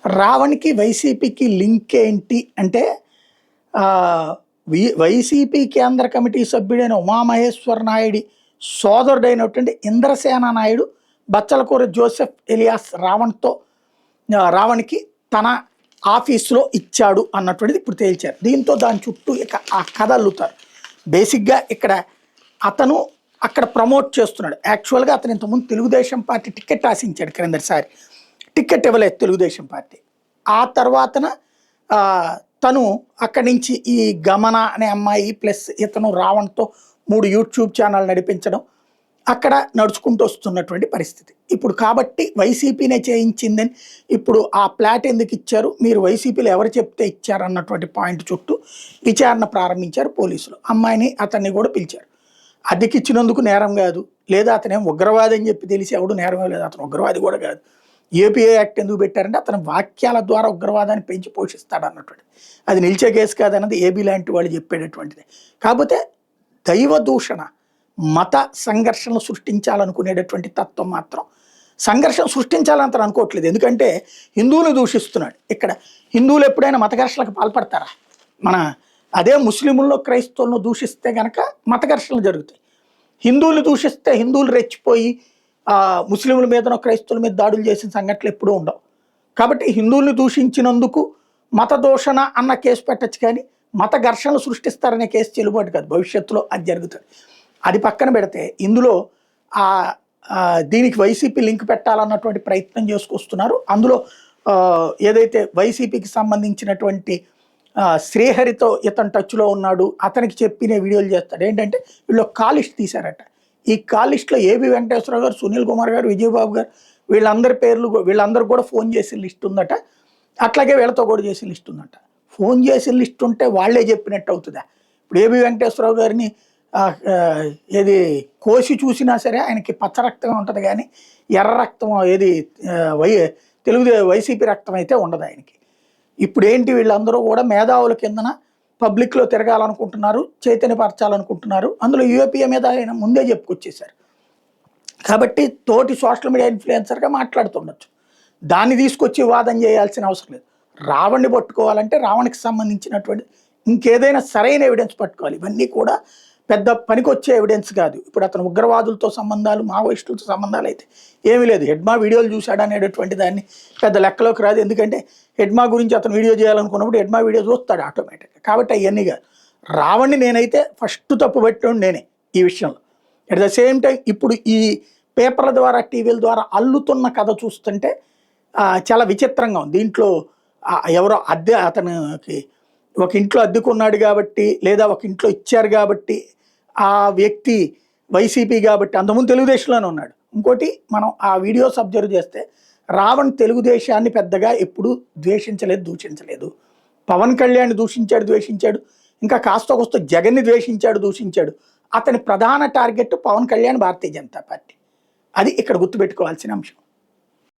రావణ్‌కి వైసీపీకి లింక్ ఏంటి అంటే వైసీపీ కేంద్ర committee సభ్యుడైన Umamaheshwara నాయుడి సోదరుడైనటువంటి Indrasena Naidu బచ్చలకూర Joseph alias రావణ్‌కి తన ఆఫీసులో ఇచ్చాడు అన్నటువంటిది ఇప్పుడు తేల్చారు. దీంతో దాని చుట్టూ ఇక ఆ కథ అల్లుతారు. బేసిక్గా ఇక్కడ అతను అక్కడ ప్రమోట్ చేస్తున్నాడు. యాక్చువల్గా అతను ఇంతకుముందు తెలుగుదేశం పార్టీ టికెట్ ఆశించాడు. క్రిందటిసారి టికెట్ ఇవ్వలేదు తెలుగుదేశం పార్టీ. ఆ తర్వాతన తను అక్కడి నుంచి ఈ గమన అనే అమ్మాయి ప్లస్ ఇతను రావణ్తో 3 యూట్యూబ్ ఛానల్ నడిపించడం అక్కడ నడుచుకుంటూ వస్తున్నటువంటి పరిస్థితి. ఇప్పుడు కాబట్టి వైసీపీనే చేయించిందని ఇప్పుడు ఆ ప్లాట్ ఎందుకు ఇచ్చారు, మీరు వైసీపీలో ఎవరు చెప్తే ఇచ్చారు అన్నటువంటి పాయింట్ చుట్టూ విచారణ ప్రారంభించారు పోలీసులు. అమ్మాయిని అతన్ని కూడా పిలిచారు. అద్దెకిచ్చినందుకు నేరం కాదు, లేదా అతనేం ఉగ్రవాది అని చెప్పి తెలిసి ఎవడు నేరమే లేదు, అతను ఉగ్రవాది కూడా కాదు. ఏపీఏ యాక్ట్ ఎందుకు పెట్టారంటే అతని వాక్యాల ద్వారా ఉగ్రవాదాన్ని పెంచి పోషిస్తాడు అన్నటువంటిది. అది నిలిచే కేసు కాదన్నది ఏబీ లాంటి వాళ్ళు చెప్పేటటువంటిది. కాకపోతే దైవ దూషణ, మత సంఘర్షణలు సృష్టించాలనుకునేటటువంటి తత్వం మాత్రం సంఘర్షణ సృష్టించాలని అతను అనుకోవట్లేదు. ఎందుకంటే హిందువులు దూషిస్తున్నాడు. ఇక్కడ హిందువులు ఎప్పుడైనా మత ఘర్షణలకు పాల్పడతారా? అదే ముస్లింల్లో క్రైస్తవులను దూషిస్తే కనుక మత ఘర్షణలు జరుగుతాయి. హిందువులు దూషిస్తే హిందువులు రెచ్చిపోయి ముస్లింల మీదనో క్రైస్తవుల మీద దాడులు చేసిన సంఘటనలు ఎప్పుడూ ఉండవు. కాబట్టి హిందువుల్ని దూషించినందుకు మత దూషణ అన్న కేసు పెట్టచ్చు, కానీ మత ఘర్షణలు సృష్టిస్తారనే కేసు చెల్లుబాటు కాదు. భవిష్యత్తులో అది జరుగుతుంది. అది పక్కన పెడితే ఇందులో దీనికి వైసీపీ లింక్ పెట్టాలన్నటువంటి ప్రయత్నం చేసుకొస్తున్నారు. అందులో ఏదైతే వైసీపీకి సంబంధించినటువంటి శ్రీహరితో ఇతను టచ్లో ఉన్నాడు, అతనికి చెప్పిన వీడియోలు చేస్తాడు. ఏంటంటే వీళ్ళు కాల్ లిస్ట్ తీశారట. ఈ కాల్ లిస్ట్లో ఏబి వెంకటేశ్వరరావు గారు, సునీల్ కుమార్ గారు, విజయబాబు గారు వీళ్ళందరి పేర్లు, వీళ్ళందరూ కూడా ఫోన్ చేసిన లిస్ట్ ఉందట. అట్లాగే వీళ్ళతో కూడా చేసిన లిస్ట్ ఉందట. ఫోన్ చేసిన లిస్ట్ ఉంటే వాళ్ళే చెప్పినట్టు అవుతుందా? ఇప్పుడు ఏబి వెంకటేశ్వరరావు గారిని ఏది కోసి చూసినా సరే ఆయనకి పచ్చ రక్తమే ఉంటుంది, కానీ ఎర్ర రక్తం ఏది వైసీపీ రక్తం అయితే ఉండదు ఆయనకి. ఇప్పుడు ఏంటి, వీళ్ళందరూ కూడా మేధావుల కిందన పబ్లిక్లో తిరగాలనుకుంటున్నారు, చైతన్యపరచాలనుకుంటున్నారు. అందులో యూఏపీఏ మీద ఆయన ముందే చెప్పుకొచ్చేశారు. కాబట్టి తోటి సోషల్ మీడియా ఇన్ఫ్లుయెన్సర్గా మాట్లాడుతుండొచ్చు. దాన్ని తీసుకొచ్చి వాదన చేయాల్సిన అవసరం లేదు. రావణ్ణి పట్టుకోవాలంటే రావణ్కి సంబంధించినటువంటి ఇంకేదైనా సరైన ఎవిడెన్స్ పట్టుకోవాలి. ఇవన్నీ కూడా పెద్ద పనికొచ్చే ఎవిడెన్స్ కాదు. ఇప్పుడు అతను ఉగ్రవాదులతో సంబంధాలు, మావోయిస్టులతో సంబంధాలు అయితే ఏమీ లేదు. హెడ్మా వీడియోలు చూశాడు అనేటటువంటి దాన్ని పెద్ద లెక్కలోకి రాదు. ఎందుకంటే హెడ్మా గురించి అతను వీడియో చేయాలనుకున్నప్పుడు హెడ్మా వీడియో చూస్తాడు ఆటోమేటిక్గా. కాబట్టి అవన్నీ కాదు. రావణ్ణి నేనైతే ఫస్ట్ తప్పు పెట్టాను నేనే ఈ విషయంలో. అట్ ద సేమ్ టైం ఇప్పుడు ఈ పేపర్ల ద్వారా, టీవీల ద్వారా అల్లుతున్న కథ చూస్తుంటే చాలా విచిత్రంగా ఉంది. దీంట్లో ఎవరో అతనికి ఒక ఇంట్లో అద్దెకున్నాడు కాబట్టి, లేదా ఒక ఇంట్లో ఇచ్చారు కాబట్టి ఆ వ్యక్తి వైసీపీ కాబట్టి, అంతకుముందు తెలుగుదేశంలోనే ఉన్నాడు. ఇంకోటి, మనం ఆ వీడియోస్ అబ్జర్వ్ చేస్తే రావణ్ తెలుగుదేశాన్ని పెద్దగా ఎప్పుడు ద్వేషించలేదు, దూషించలేదు. పవన్ కళ్యాణ్ దూషించాడు, ద్వేషించాడు. ఇంకా కాస్త కోస్త జగన్ని ద్వేషించాడు, దూషించాడు. అతని ప్రధాన టార్గెట్ పవన్ కళ్యాణ్, భారతీయ జనతా పార్టీ. అది ఇక్కడ గుర్తుపెట్టుకోవాల్సిన అంశం.